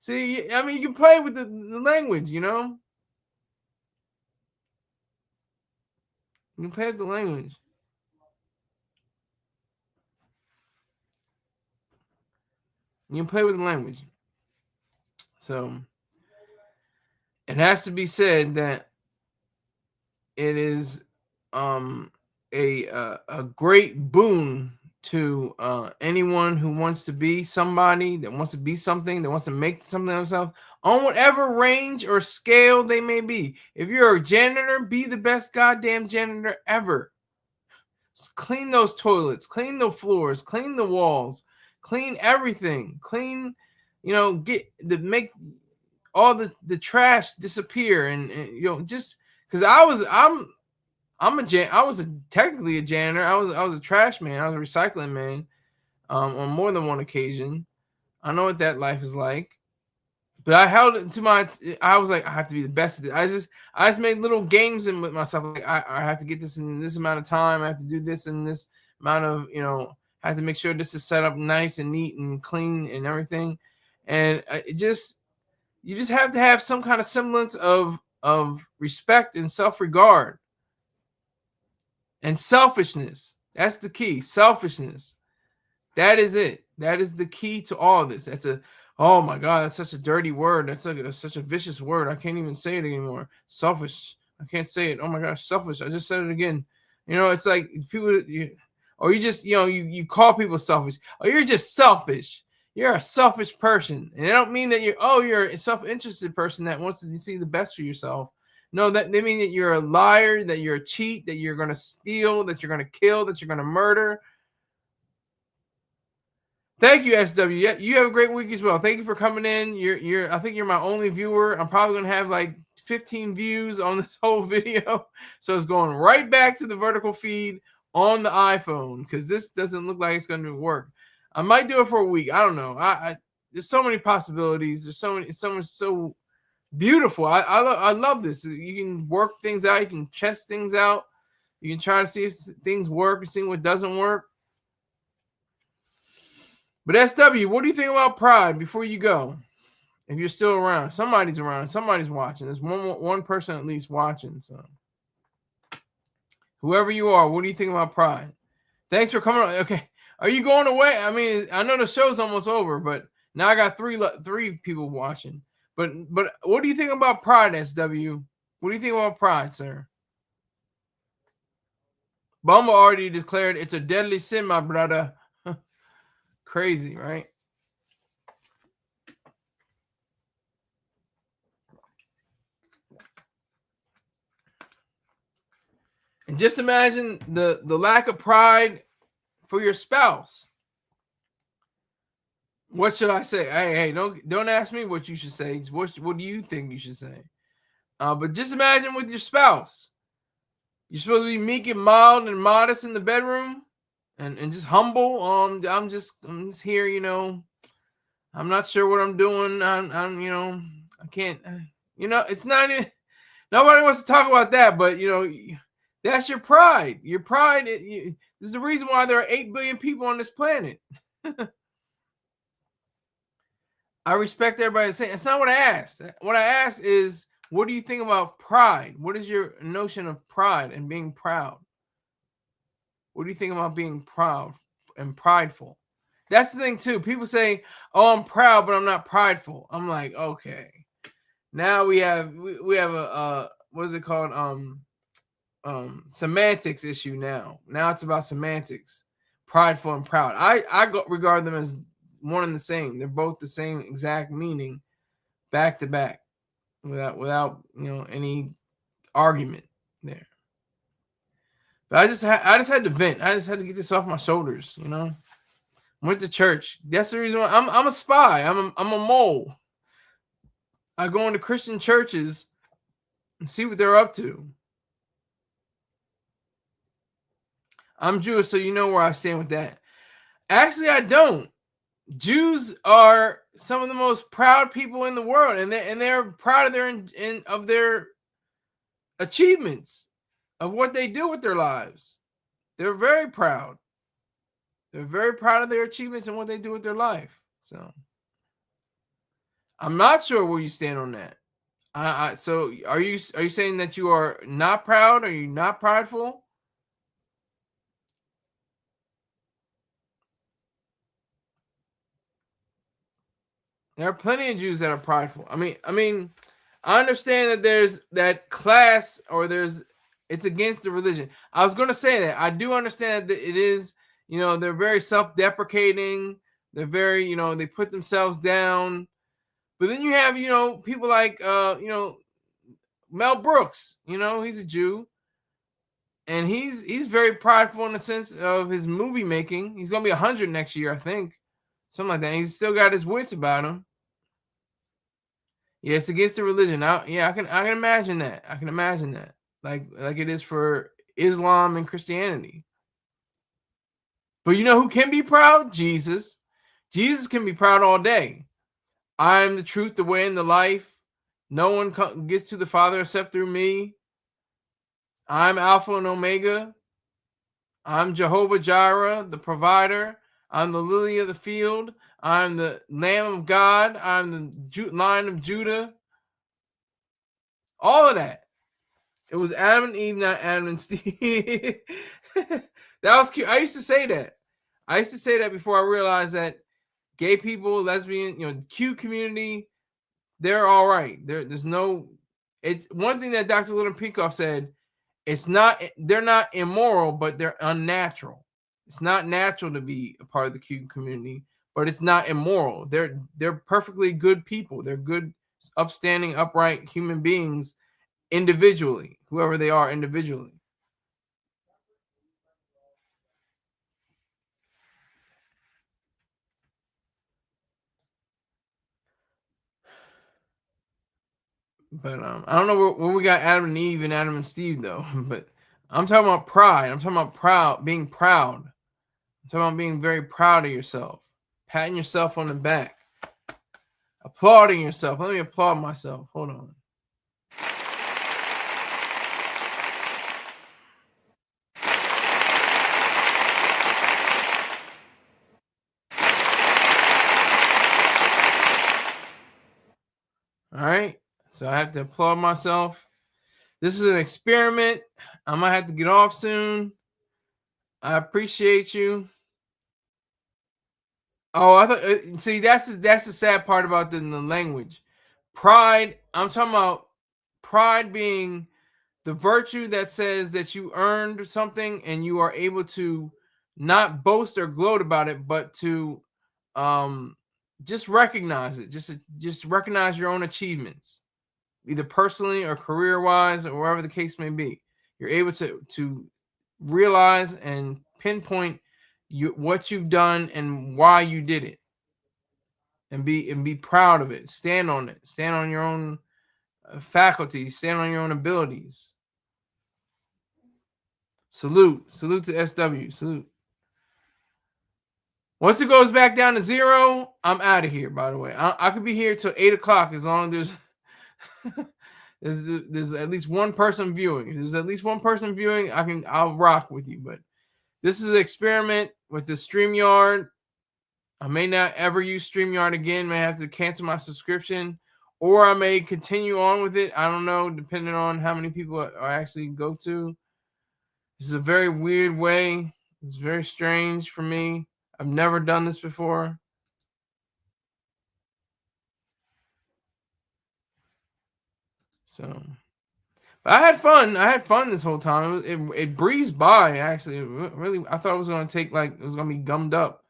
See, I mean, you can play with the language, You can play with the language. You can play with the language. So it has to be said that it is a great boon to anyone who wants to be somebody, that wants to be something, that wants to make something of themselves on whatever range or scale they may be. If you're a janitor, be the best goddamn janitor ever. Clean those toilets, clean the floors, clean the walls, clean everything, clean, make all the trash disappear, and just because I was technically a janitor. I was a trash man. I was a recycling man on more than one occasion. I know what that life is like. But I held it to I was like, I have to be the best at it. I just made little games with myself. Like I have to get this in this amount of time. I have to do this in this amount of, I have to make sure this is set up nice and neat and clean and everything. And you just have to have some kind of semblance of respect and self-regard and selfishness. That's the key. Selfishness. That is it. That is the key to all of this. Oh my God, that's such a dirty word. That's such a vicious word. I can't even say it anymore. Selfish. I can't say it. Oh my gosh, selfish. I just said it again. It's like people, you call people selfish. Oh, you're just selfish. You're a selfish person. And they don't mean that you're a self-interested person that wants to see the best for yourself. No, that they mean that you're a liar, that you're a cheat, that you're going to steal, that you're going to kill, that you're going to murder. Thank you, SW. Yeah, you have a great week as well. Thank you for coming in. I think you're my only viewer. I'm probably gonna have like 15 views on this whole video. So it's going right back to the vertical feed on the iPhone because this doesn't look like it's gonna work. I might do it for a week. I don't know. There's so many possibilities. There's so many. It's so beautiful. I love this. You can work things out. You can test things out. You can try to see if things work and see what doesn't work. But SW, what do you think about Pride before you go? If you're still around, somebody's around, somebody's watching. There's one person at least watching. So, whoever you are, what do you think about Pride? Thanks for coming on. Okay, are you going away? I mean, I know the show's almost over, but now I got three people watching. But what do you think about Pride, SW? What do you think about Pride, sir? Bumble already declared it's a deadly sin, my brother. Crazy, right? And just imagine the lack of pride for your spouse. What should I say? Hey, don't ask me what you should say. What do you think you should say? But just imagine with your spouse. You're supposed to be meek and mild and modest in the bedroom. And just humble. I'm just here, I'm not sure what I'm doing. I'm I can't, it's not even, nobody wants to talk about that, but that's your pride. Your pride is the reason why there are 8 billion people on this planet. I respect everybody saying it's not what I asked. What I asked is, what do you think about pride? What is your notion of pride and being proud? What do you think about being proud and prideful? That's the thing too. People say, "Oh, I'm proud, but I'm not prideful." I'm like, okay. Now we have a what is it called? Semantics issue now. Now it's about semantics. Prideful and proud. I regard them as one and the same. They're both the same exact meaning, back to back, without any argument there. But I just had to vent. I just had to get this off my shoulders, Went to church. That's the reason why I'm a spy. I'm a mole. I go into Christian churches and see what they're up to. I'm Jewish, so you know where I stand with that. Actually, I don't. Jews are some of the most proud people in the world, and they're proud of their achievements, of what they do with their lives. They're very proud. They're very proud of their achievements and what they do with their life. So I'm not sure where you stand on that. So are you saying that you are not proud? Are you not prideful? There are plenty of Jews that are prideful. I mean, I understand that there's that class, or it's against the religion. I was going to say that I do understand that it is You know, they're very self-deprecating. They're very, they put themselves down. But then you have, people like, Mel Brooks. He's a Jew, and he's very prideful in the sense of his movie making. He's gonna be 100 next year, I think, something like that. He's still got his wits about him. Yeah, it's against the religion. I can imagine that. I can imagine that, like it is for Islam and Christianity. But you know who can be proud? Jesus. Jesus can be proud all day. I am the truth, the way, and the life. No one gets to the Father except through me. I'm Alpha and Omega. I'm Jehovah Jireh, the provider. I'm the lily of the field. I'm the Lamb of God. I'm the Lion of Judah. All of that. It was Adam and Eve, not Adam and Steve. That was cute. I used to say that before I realized that gay people, lesbian, Q community, they're all right. There's no. It's one thing that Dr. Little Peacock said. They're not immoral, but they're unnatural. It's not natural to be a part of the Q community, but it's not immoral. They're perfectly good people. They're good, upstanding, upright human beings individually, whoever they are individually. But I don't know where we got Adam and Eve and Adam and Steve though. But I'm talking about pride. I'm talking about being proud. I'm talking about being very proud of yourself, patting yourself on the back, applauding yourself. Let me applaud myself. Hold on. All right. So I have to applaud myself. This is an experiment. I might have to get off soon. I appreciate you. Oh, I thought. See, that's the sad part about the language. Pride. I'm talking about pride being the virtue that says that you earned something and you are able to not boast or gloat about it, but to just recognize it. Just recognize your own achievements, either personally or career-wise or wherever the case may be. You're able to realize and pinpoint what you've done and why you did it, and be proud of it. Stand on it. Stand on your own faculties. Stand on your own abilities. Salute to SW. Salute. Once it goes back down to 0, I'm out of here. By the way, I could be here till 8 o'clock as long as there's at least one person viewing. If there's at least one person viewing, I'll rock with you. But this is an experiment with the StreamYard. I may not ever use StreamYard again. May have to cancel my subscription, or I may continue on with it. I don't know, depending on how many people I actually go to. This is a very weird way. It's very strange for me. I've never done this before. So, but I had fun. I had fun this whole time. It breezed by. Actually, really, I thought it was going to take it was going to be gummed up.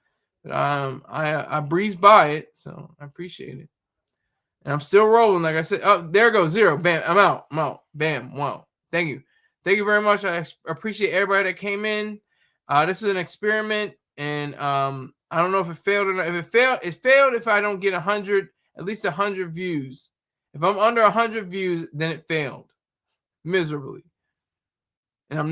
But I breezed by it, so I appreciate it. And I'm still rolling, like I said. Oh, there goes 0. Bam, I'm out. Bam, wow. Thank you very much. I appreciate everybody that came in. This is an experiment, and I don't know if it failed or not. If it failed if I don't get at least 100 views. If I'm under 100 views, then it failed miserably. And I'm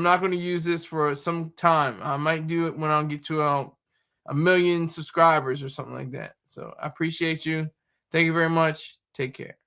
not going to use this for some time. I might do it when I get to a million subscribers or something like that. So I appreciate you. Thank you very much. Take care.